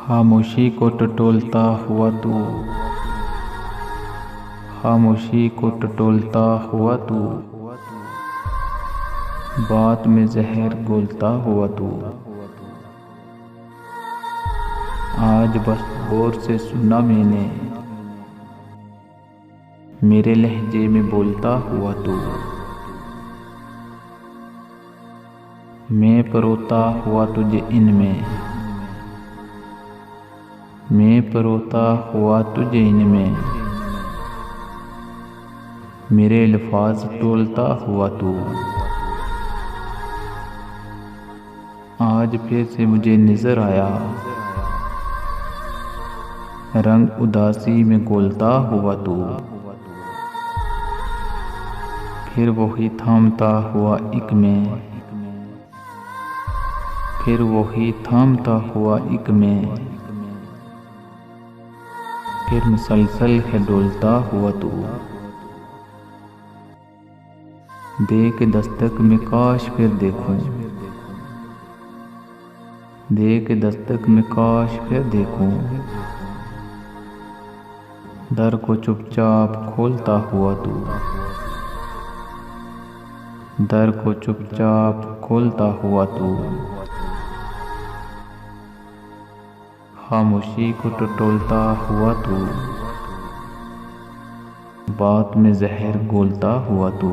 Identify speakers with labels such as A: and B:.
A: खामोशी को टटोलता हुआ तू, खामोशी को टटोलता हुआ तू, बात में जहर घोलता हुआ तू। आज बस गौर से सुना मैंने, मेरे लहजे में बोलता हुआ तू। मैं परोता हुआ तुझे इनमें, मैं परोता हुआ तुझे इनमें, मेरे अल्फाज टोलता हुआ तू। आज फिर से मुझे नजर आया, रंग उदासी में घोलता हुआ तू। फिर वही थामता हुआ एक में, फिर वही थामता हुआ एक में, फिर मुसलसल है डोलता हुआ तू। देख दस्तक में काश फिर देखूं, देख दस्तक में काश फिर देखूं, दर को चुपचाप खोलता हुआ तू, दर को चुपचाप खोलता हुआ तू। खामोशी को टटोलता हुआ तू, बात में जहर घोलता हुआ तू।